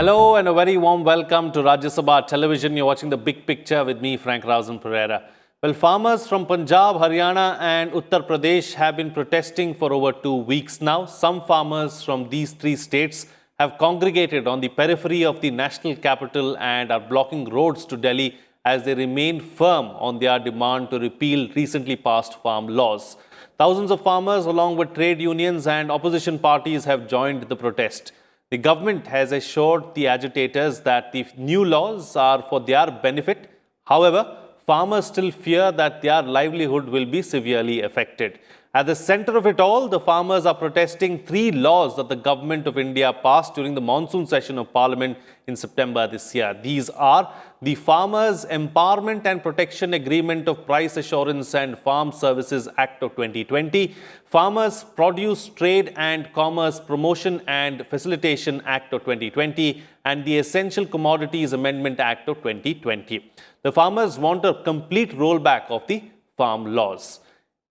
Hello and a very warm welcome to Rajya Sabha Television. You're watching The Big Picture with me, Frank Rausen Pereira. Well, farmers from Punjab, Haryana and Uttar Pradesh have been protesting for over 2 weeks now. Some farmers from these three states have congregated on the periphery of the national capital and are blocking roads to Delhi as they remain firm on their demand to repeal recently passed farm laws. Thousands of farmers along with trade unions and opposition parties have joined the protest. The government has assured the agitators that the new laws are for their benefit. However, farmers still fear that their livelihood will be severely affected. At the center of it all, the farmers are protesting three laws that the government of India passed during the monsoon session of Parliament in September this year. These are the Farmers Empowerment and Protection Agreement of Price Assurance and Farm Services Act of 2020, Farmers Produce Trade and Commerce Promotion and Facilitation Act of 2020, and the Essential Commodities Amendment Act of 2020. The farmers want a complete rollback of the farm laws.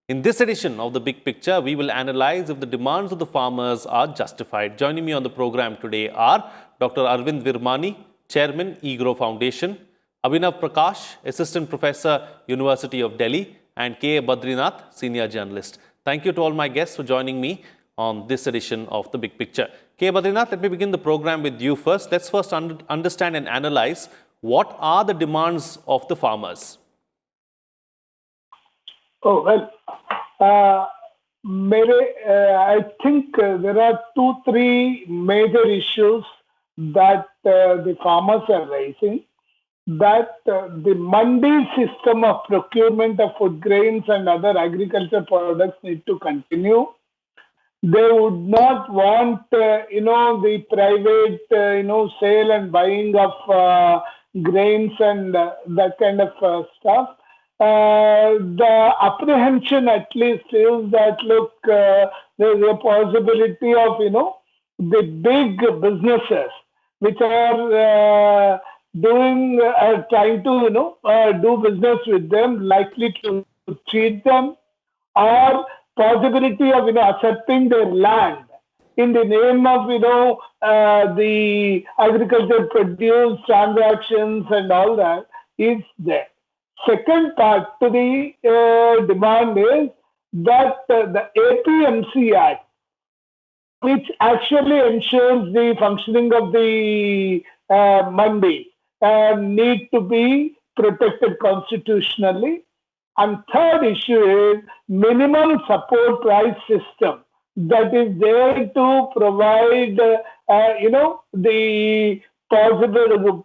In this edition of The Big Picture, we will analyze if the demands of the farmers are justified. Joining me on the program today are Dr. Arvind Virmani, Chairman, eGrow Foundation, Abhinav Prakash, Assistant Professor, University of Delhi, and K. Badrinath, Senior Journalist. Thank you to all my guests for joining me on this edition of The Big Picture. K. Badrinath, let me begin the program with you first. Let's first understand and analyze what are the demands of the farmers. Oh, well, I think there are three major issues that the farmers are raising. That the mandi system of procurement of food grains and other agricultural products need to continue. They would not want, the private, sale and buying of grains and that kind of stuff. The apprehension at least is that, look, there's a possibility of, the big businesses which are trying to, do business with them, likely to cheat them, or possibility of, accepting their land in the name of, the agricultural produce transactions and all that is there. Second part to the demand is that the APMC Act, which actually ensures the functioning of the mandi, need to be protected constitutionally. And third issue is minimum support price system that is there to provide, the possible,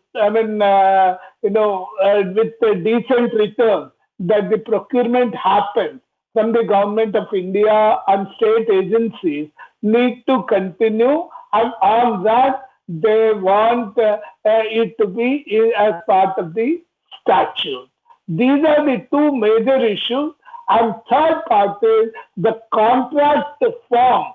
with a decent return, that the procurement happens from the government of India and state agencies need to continue, and on that they want it to be as part of the statute. These are the two major issues. And third part is the contract form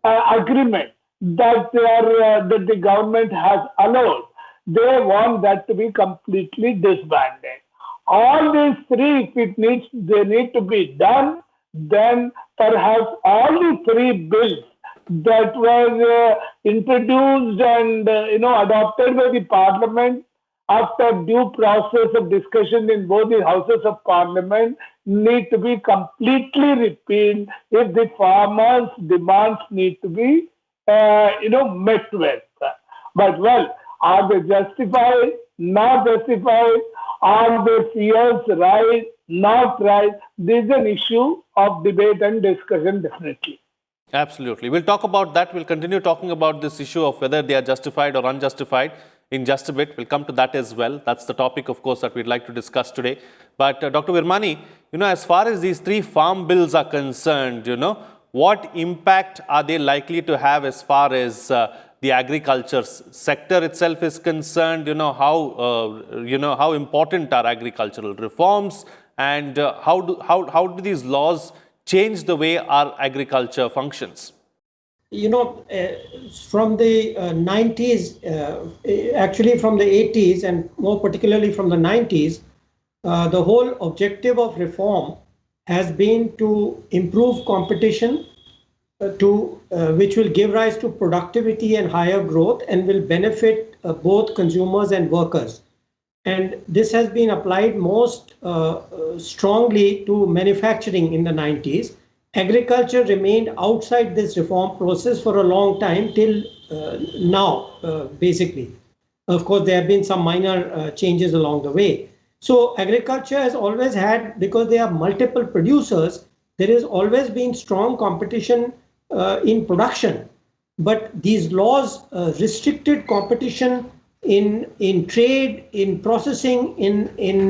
agreement that the government has allowed. They want that to be completely disbanded. All these three, if they need to be done, then perhaps all the three bills that were introduced and adopted by the Parliament after due process of discussion in both the houses of Parliament need to be completely repealed if the farmers' demands need to be met with. But well, are they justified? Not justified? Are their fears right? Not right? This is an issue of debate and discussion, definitely. Absolutely. We'll talk about that. We'll continue talking about this issue of whether they are justified or unjustified in just a bit. We'll come to that as well. That's the topic, of course, that we'd like to discuss today. But Dr. Virmani, as far as these three farm bills are concerned, what impact are they likely to have as far as the agriculture sector itself is concerned? How important are agricultural reforms, and how do these laws change the way our agriculture functions? From the 90s, actually from the 80s, and more particularly from the 90s, the whole objective of reform has been to improve competition which will give rise to productivity and higher growth and will benefit both consumers and workers. And this has been applied most strongly to manufacturing in the 90s. Agriculture remained outside this reform process for a long time till now, basically. Of course, there have been some minor changes along the way. So agriculture has always had, because there are multiple producers, there has always been strong competition in production. But these laws restricted competition in trade, in processing, in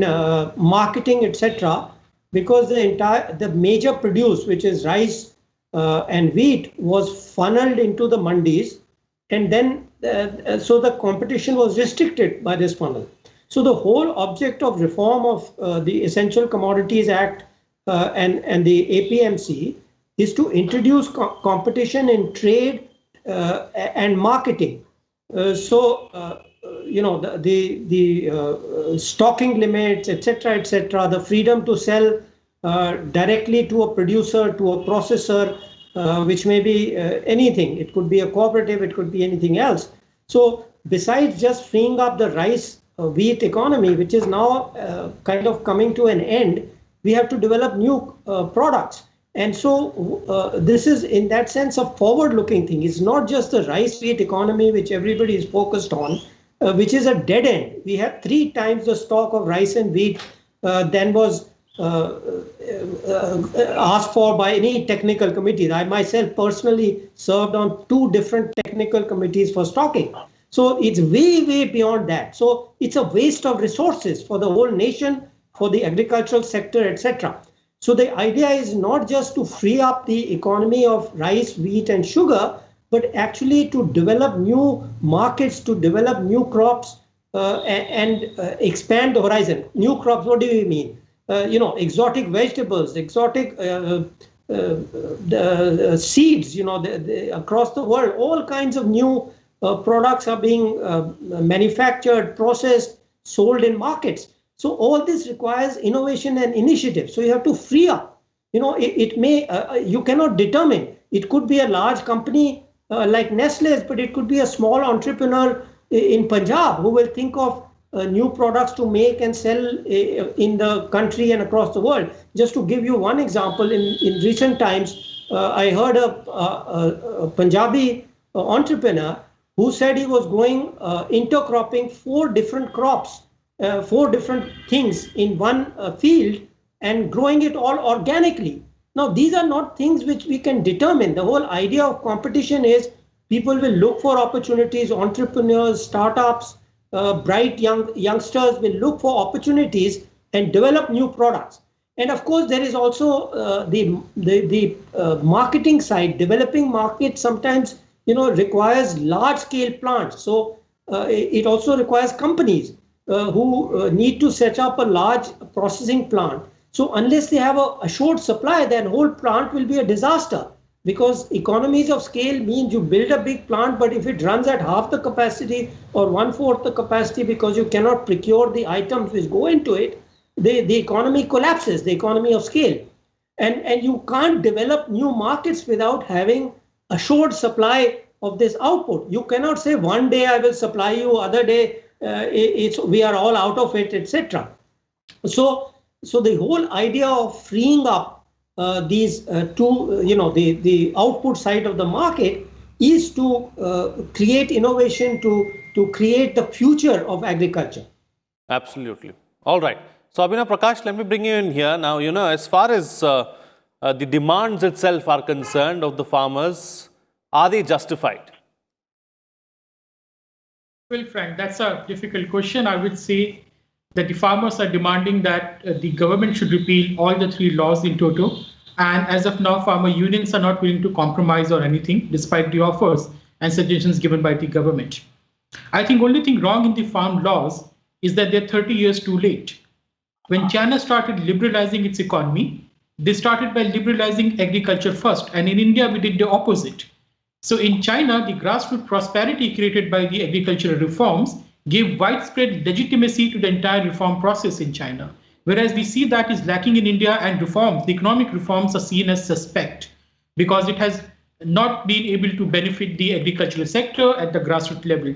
marketing, etc. Because the major produce, which is rice and wheat, was funneled into the mandis, and then so the competition was restricted by this funnel. So the whole object of reform of the Essential Commodities Act and the APMC is to introduce competition in trade and marketing. The stocking limits, etc., the freedom to sell directly to a producer, to a processor, which may be anything. It could be a cooperative, it could be anything else. So besides just freeing up the rice wheat economy, which is now kind of coming to an end, we have to develop new products. And so this is, in that sense, a forward-looking thing. It's not just the rice wheat economy, which everybody is focused on, which is a dead end. We have 3 times the stock of rice and wheat than was asked for by any technical committee. I myself personally served on 2 different technical committees for stocking. So it's way, way beyond that. So it's a waste of resources for the whole nation, for the agricultural sector, etc. So the idea is not just to free up the economy of rice, wheat, and sugar, but actually to develop new markets, to develop new crops and expand the horizon. New crops, what do we mean? Exotic vegetables, exotic seeds, across the world, all kinds of new products are being manufactured, processed, sold in markets. So all this requires innovation and initiative. So you have to free up. You cannot determine. It could be a large company like Nestle's, but it could be a small entrepreneur in Punjab who will think of new products to make and sell in the country and across the world. Just to give you one example, in recent times, I heard a Punjabi entrepreneur who said he was growing intercropping 4 different crops, 4 different things in one field, and growing it all organically. Now, these are not things which we can determine. The whole idea of competition is people will look for opportunities, entrepreneurs, startups, bright youngsters will look for opportunities and develop new products. And of course, there is also the marketing side. Developing markets sometimes requires large-scale plants. So it also requires companies who need to set up a large processing plant. So unless they have a short supply, then whole plant will be a disaster, because economies of scale means you build a big plant, but if it runs at half the capacity or 1/4 the capacity because you cannot procure the items which go into it, the economy collapses, the economy of scale. And you can't develop new markets without having a short supply of this output. You cannot say one day I will supply you, other day we are all out of it, etc. So the whole idea of freeing up these the output side of the market is to create innovation, to create the future of agriculture. Absolutely. All right. So Abhinav Prakash, let me bring you in here. Now, as far as the demands itself are concerned of the farmers, are they justified? Well, Frank, that's a difficult question. I would say that the farmers are demanding that the government should repeal all the 3 laws in toto. And as of now, farmer unions are not willing to compromise or anything, despite the offers and suggestions given by the government. I think only thing wrong in the farm laws is that they're 30 years too late. When China started liberalizing its economy, they started by liberalizing agriculture first. And in India, we did the opposite. So in China, the grassroots prosperity created by the agricultural reforms gave widespread legitimacy to the entire reform process in China. Whereas we see that is lacking in India, and reforms, the economic reforms are seen as suspect because it has not being able to benefit the agricultural sector at the grassroots level.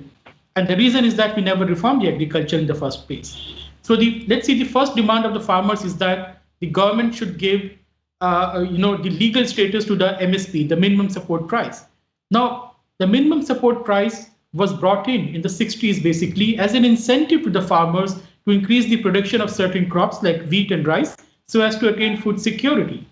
And the reason is that we never reformed the agriculture in the first place. So let's see, the first demand of the farmers is that the government should give the legal status to the MSP, the minimum support price. Now, the minimum support price was brought in the 60s basically as an incentive to the farmers to increase the production of certain crops like wheat and rice so as to attain food security.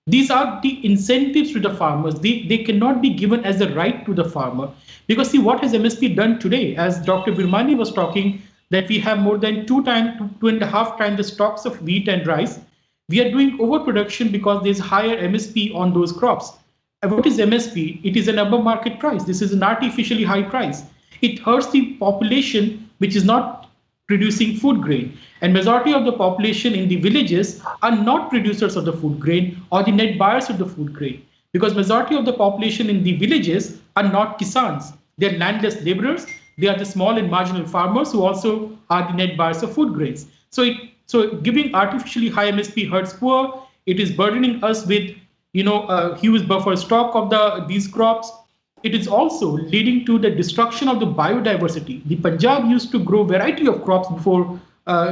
These are the incentives to the farmers. They cannot be given as a right to the farmer. Because see, what has MSP done today? As Dr. Birmani was talking, that we have more than 2.5 times the stocks of wheat and rice. We are doing overproduction because there's higher MSP on those crops. And what is MSP? It is an above market price. This is an artificially high price. It hurts the population which is not producing food grain. And majority of the population in the villages are not producers of the food grain or the net buyers of the food grain. Because majority of the population in the villages are not Kisans. They're landless laborers. They are the small and marginal farmers who also are the net buyers of food grains. So giving artificially high MSP hurts poor. It is burdening us with huge buffer stock of these crops. It is also leading to the destruction of the biodiversity. The Punjab used to grow variety of crops before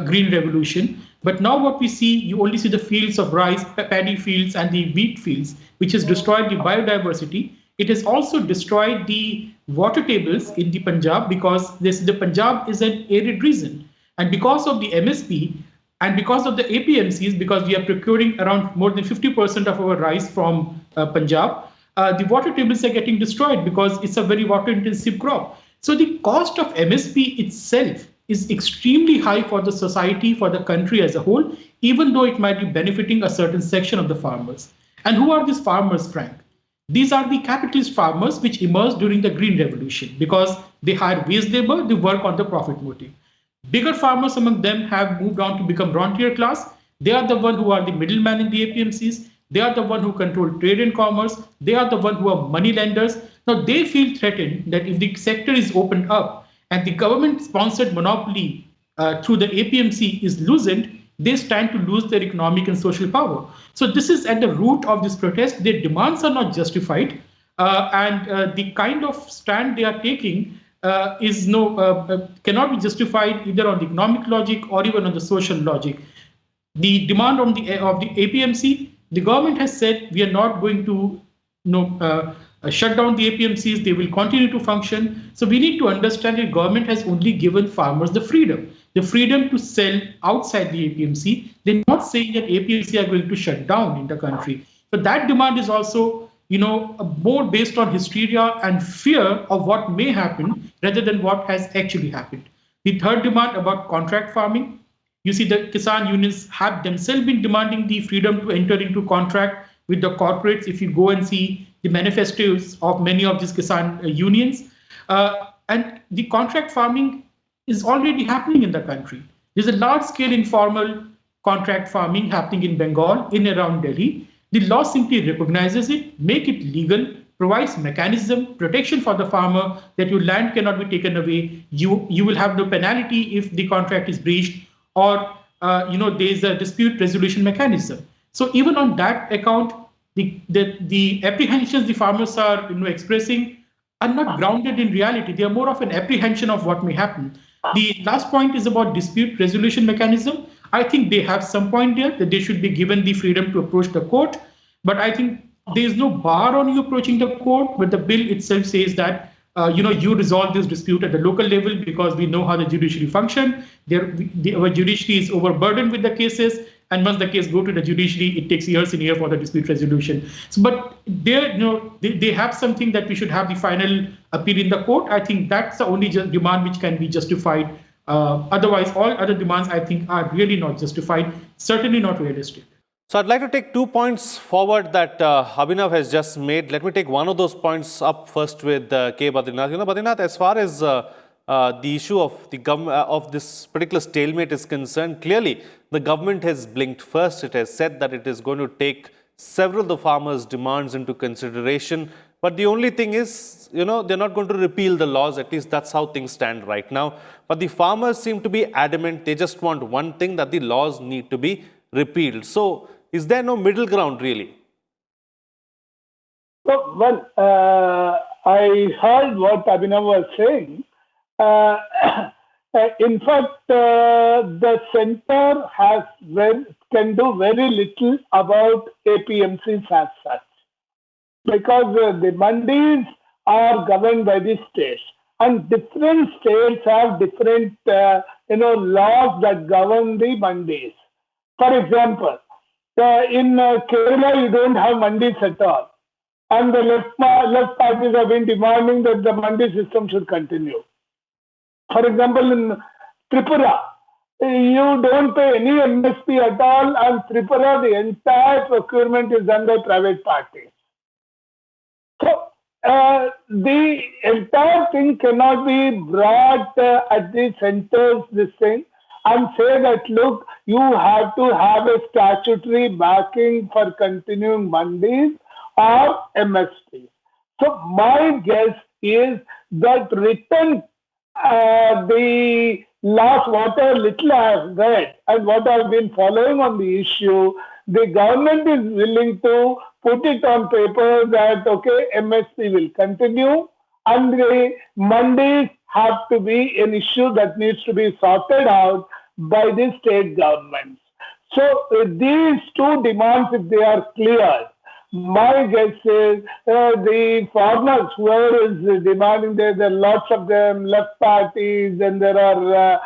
Green Revolution, but now what we see, you only see the fields of rice, paddy fields, and the wheat fields, which has destroyed the biodiversity. It has also destroyed the water tables in the Punjab because the Punjab is an arid region, and because of the MSP and because of the APMCs, because we are procuring around more than 50% of our rice from Punjab. The water tables are getting destroyed because it's a very water intensive crop. So the cost of MSP itself is extremely high for the society, for the country as a whole, even though it might be benefiting a certain section of the farmers. And who are these farmers, Frank? These are the capitalist farmers which emerged during the Green Revolution because they hire wage labor, they work on the profit motive. Bigger farmers among them have moved on to become frontier class. They are the one who are the middlemen in the APMCs. They are the one who control trade and commerce. They are the one who are money lenders. Now they feel threatened that if the sector is opened up and the government-sponsored monopoly through the APMC is loosened, they stand to lose their economic and social power. So this is at the root of this protest. Their demands are not justified, and the kind of stand they are taking cannot be justified either on the economic logic or even on the social logic. The demand of the APMC, the government has said we are not going to shut down the APMCs, they will continue to function. So we need to understand that government has only given farmers the freedom to sell outside the APMC. They're not saying that APMC are going to shut down in the country. But that demand is also more based on hysteria and fear of what may happen rather than what has actually happened. The third demand about contract farming. You see, the Kisan unions have themselves been demanding the freedom to enter into contract with the corporates. If you go and see the manifestos of many of these Kisan unions, and the contract farming is already happening in the country. There's a large-scale informal contract farming happening in Bengal, in around Delhi. The law simply recognizes it, make it legal, provides mechanism, protection for the farmer that your land cannot be taken away. You will have no penalty if the contract is breached, or there's a dispute resolution mechanism. So even on that account, the apprehensions the farmers are expressing are not grounded in reality. They are more of an apprehension of what may happen. The last point is about dispute resolution mechanism. I think they have some point there that they should be given the freedom to approach the court. But I think there is no bar on you approaching the court, but the bill itself says that you resolve this dispute at the local level because we know how the judiciary function. Our judiciary is overburdened with the cases, and once the case go to the judiciary, it takes years and years for the dispute resolution. So, but they have something that we should have the final appeal in the court. I think that's the only demand which can be justified. Otherwise, all other demands, I think, are really not justified, certainly not realistic. So I'd like to take 2 points forward that Abhinav has just made. Let me take one of those points up first with K. Badrinath. Badrinath, as far as the issue of the of this particular stalemate is concerned, clearly the government has blinked first. It has said that it is going to take several of the farmers' demands into consideration. But the only thing is, they're not going to repeal the laws. At least that's how things stand right now. But the farmers seem to be adamant. They just want one thing, that the laws need to be repealed. So is there no middle ground really? So, well, I heard what Abhinav was saying. Uh, in fact, the center can do very little about APMCs as such, because the mandis are governed by the states, and different states have different laws that govern the mandis. For example, in Kerala you don't have mandis at all, and the left parties have been demanding that the mandi system should continue. For example, in Tripura, you don't pay any MSP at all, and Tripura, the entire procurement is done by private parties. So the entire thing cannot be brought at the centers, this thing, and say that, look, you have to have a statutory backing for continuing mandis or MSPs. So my guess is that written the last, whatever little I have read and what I've been following on the issue, the government is willing to put it on paper that, okay, MSP will continue, and the mandis have to be an issue that needs to be sorted out by the state governments. So these two demands, if they are clear, my guess is the farmers, whoever is demanding, there are lots of them, left parties, and there are,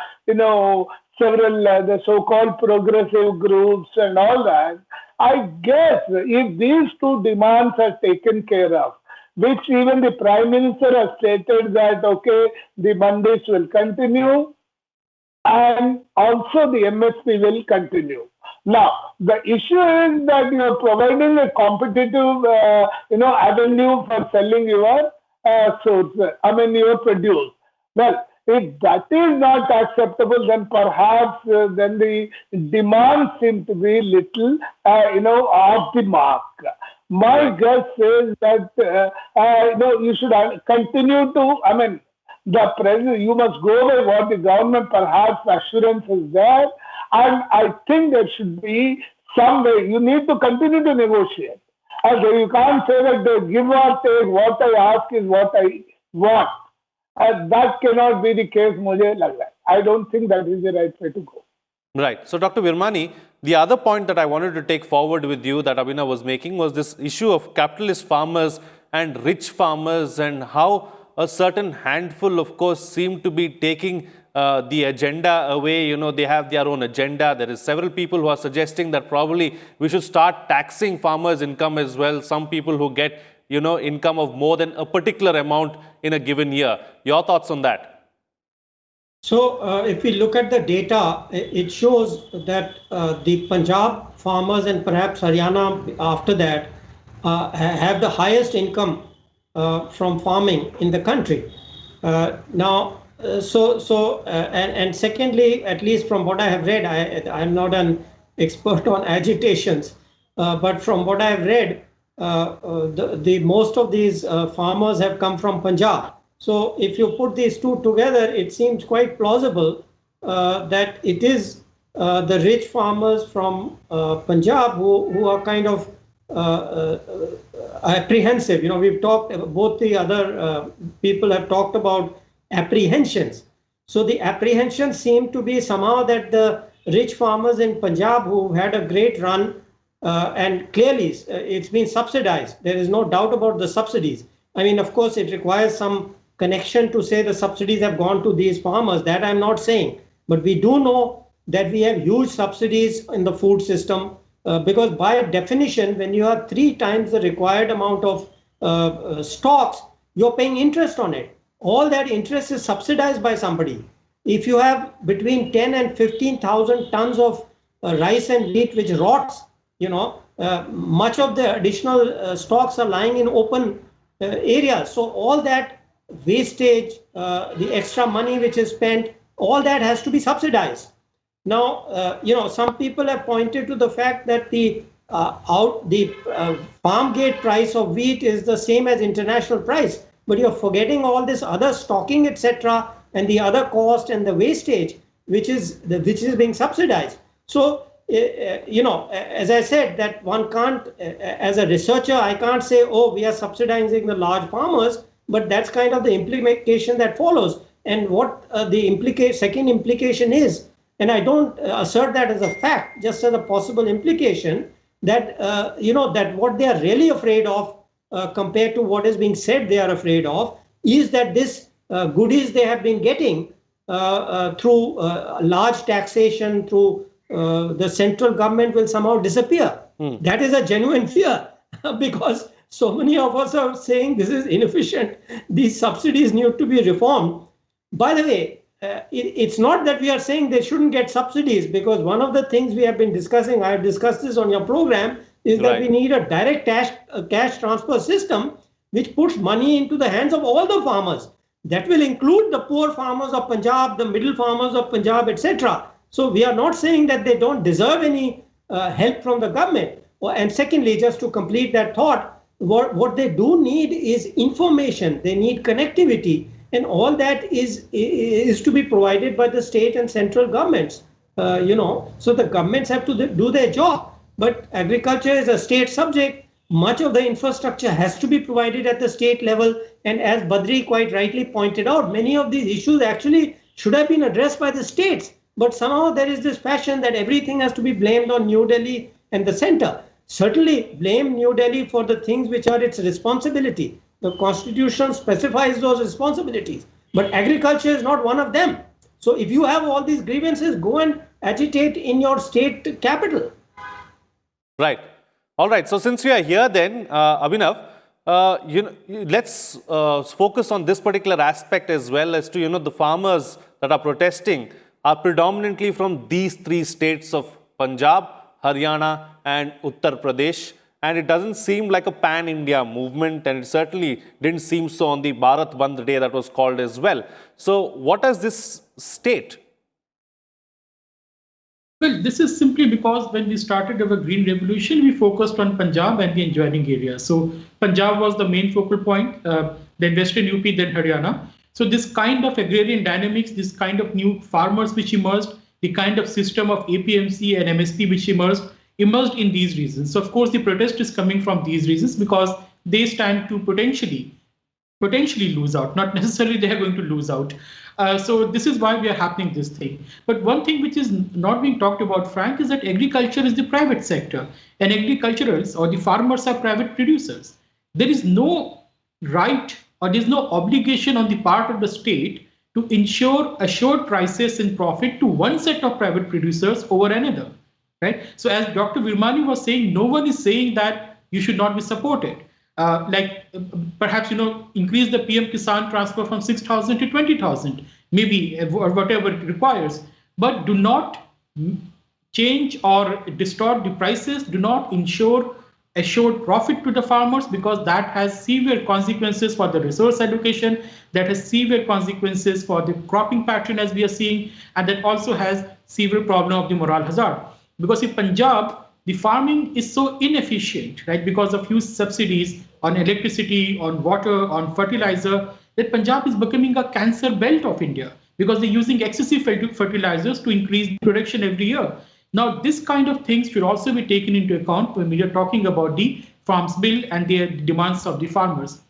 several the so-called progressive groups and all that. I guess if these two demands are taken care of, which even the Prime Minister has stated that, okay, the mandis will continue and also the MSP will continue. Now, the issue is that you are providing a competitive, avenue for selling your your produce. Well, if that is not acceptable, then perhaps then the demand seems to be little, off the mark. My guess is that you should continue to. The president, you must go by what the government perhaps assurance is there, and I think there should be some way. You need to continue to negotiate. And you can't say that the give or take, what I ask is what I want. And that cannot be the case, mujhe lag raha hai. I don't think that is the right way to go. Right. So, Dr. Virmani, the other point that I wanted to take forward with you that Abhinav was making was this issue of capitalist farmers and rich farmers, and how a certain handful, of course, seem to be taking the agenda away. They have their own agenda. There is several people who are suggesting that probably we should start taxing farmers' income as well. Some people who get, income of more than a particular amount in a given year. Your thoughts on that? So if we look at the data, it shows that the Punjab farmers and perhaps Haryana after that have the highest income from farming in the country. And secondly, at least from what I have read, I'm not an expert on agitations, but from what I have read, the most of these farmers have come from Punjab. So if you put these two together, it seems quite plausible that it is the rich farmers from Punjab who are kind of apprehensive. We've talked, both the other people have talked about apprehensions. So the apprehensions seem to be somehow that the rich farmers in Punjab who had a great run, and clearly it's been subsidized. There is no doubt about the subsidies. Of course, it requires some connection to say the subsidies have gone to these farmers. That I'm not saying. But we do know that we have huge subsidies in the food system. Because by definition, when you have 3 times the required amount of stocks, you're paying interest on it. All that interest is subsidized by somebody. If you have between 10 and 15,000 tons of rice and wheat which rots, much of the additional stocks are lying in open areas. So all that wastage, the extra money which is spent, all that has to be subsidized. Now, some people have pointed to the fact that the farm gate price of wheat is the same as international price, but you're forgetting all this other stocking, etc., and the other cost and the wastage, which is being subsidized. So as I said, that one can't, as a researcher, I can't say, oh, we are subsidizing the large farmers, but that's kind of the implication that follows. And what the second implication is, and I don't assert that as a fact, just as a possible implication, that, that what they are really afraid of compared to what is being said they are afraid of, is that this goodies they have been getting through large taxation, through the central government will somehow disappear. That is a genuine fear because so many of us are saying this is inefficient. These subsidies need to be reformed. By the way, it's not that we are saying they shouldn't get subsidies, because one of the things we have been discussing, I have discussed this on your program, is that we need a direct cash transfer system which puts money into the hands of all the farmers. That will include the poor farmers of Punjab, the middle farmers of Punjab, etc. So we are not saying that they don't deserve any help from the government. And secondly, just to complete that thought, what they do need is information. They need connectivity. And all that is to be provided by the state and central governments. So the governments have to do their job. But agriculture is a state subject. Much of the infrastructure has to be provided at the state level. And as Badri quite rightly pointed out, many of these issues actually should have been addressed by the states. But somehow there is this passion that everything has to be blamed on New Delhi and the center. Certainly blame New Delhi for the things which are its responsibility. The Constitution specifies those responsibilities, but agriculture is not one of them. So if you have all these grievances, go and agitate in your state capital. Right. All right. So since we are here then, Abhinav, let's focus on this particular aspect as well, as to, the farmers that are protesting are predominantly from these three states of Punjab, Haryana and Uttar Pradesh. And it doesn't seem like a pan-India movement, and it certainly didn't seem so on the Bharat Bandh day that was called as well. So what does this state? Well, this is simply because when we started our Green Revolution, we focused on Punjab and the adjoining areas. So Punjab was the main focal point, then Western UP, then Haryana. So this kind of agrarian dynamics, this kind of new farmers which emerged, the kind of system of APMC and MSP which emerged in these regions. So of course, the protest is coming from these regions because they stand to potentially lose out. Not necessarily they are going to lose out. So this is why we are happening this thing. But one thing which is not being talked about, Frank, is that agriculture is the private sector, and agriculturals or the farmers are private producers. There is no right or there is no obligation on the part of the state to ensure assured prices and profit to one set of private producers over another. Right? So as Dr. Virmani was saying, no one is saying that you should not be supported. Perhaps, increase the PM Kisan transfer from 6,000 to 20,000, maybe, or whatever it requires. But do not change or distort the prices. Do not ensure assured profit to the farmers, because that has severe consequences for the resource allocation, that has severe consequences for the cropping pattern as we are seeing, and that also has severe problem of the moral hazard. Because in Punjab, the farming is so inefficient, right, because of huge subsidies on electricity, on water, on fertilizer, that Punjab is becoming a cancer belt of India, because they're using excessive fertilizers to increase production every year. Now, this kind of things should also be taken into account when we are talking about the Farms Bill and the demands of the farmers.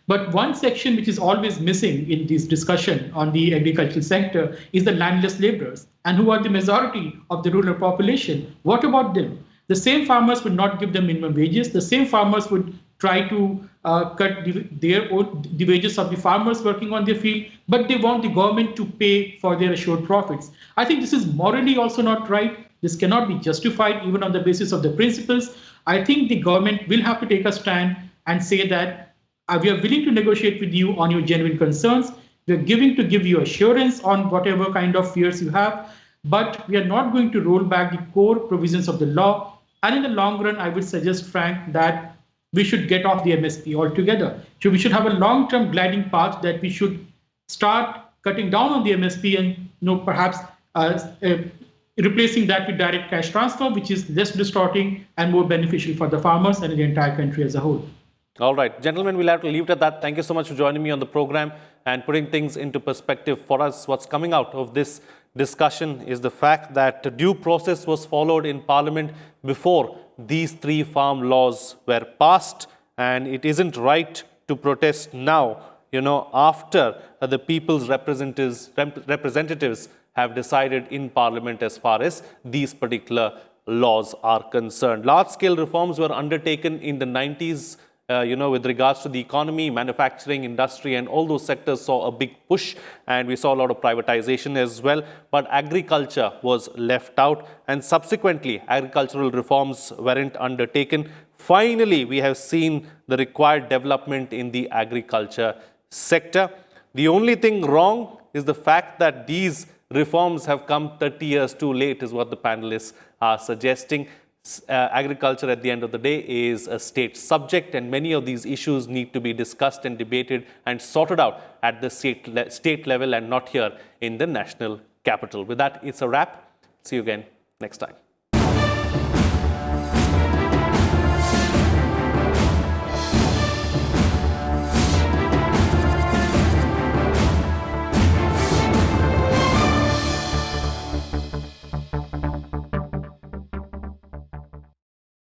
But one section which is always missing in this discussion on the agricultural sector is the landless laborers, and who are the majority of the rural population. What about them? The same farmers would not give them minimum wages. The same farmers would try to cut the wages of the farmers working on their field, but they want the government to pay for their assured profits. I think this is morally also not right. This cannot be justified even on the basis of the principles. I think the government will have to take a stand and say that we are willing to negotiate with you on your genuine concerns. We are give you assurance on whatever kind of fears you have, but we are not going to roll back the core provisions of the law. And in the long run, I would suggest, Frank, that we should get off the MSP altogether. So we should have a long-term gliding path that we should start cutting down on the MSP and perhaps replacing that with direct cash transfer, which is less distorting and more beneficial for the farmers and the entire country as a whole. All right, gentlemen, we'll have to leave it at that. Thank you so much for joining me on the program and putting things into perspective for us, what's coming out of this discussion is the fact that due process was followed in Parliament before these three farm laws were passed, and it isn't right to protest now, after the people's representatives have decided in Parliament as far as these particular laws are concerned. Large-scale reforms were undertaken in the 90s, with regards to the economy, manufacturing, industry, and all those sectors saw a big push, and we saw a lot of privatization as well. But agriculture was left out, and subsequently, agricultural reforms weren't undertaken. Finally, we have seen the required development in the agriculture sector. The only thing wrong is the fact that these reforms have come 30 years too late, is what the panelists are suggesting. Agriculture at the end of the day is a state subject, and many of these issues need to be discussed and debated and sorted out at the state level and not here in the national capital. With that, it's a wrap. See you again next time.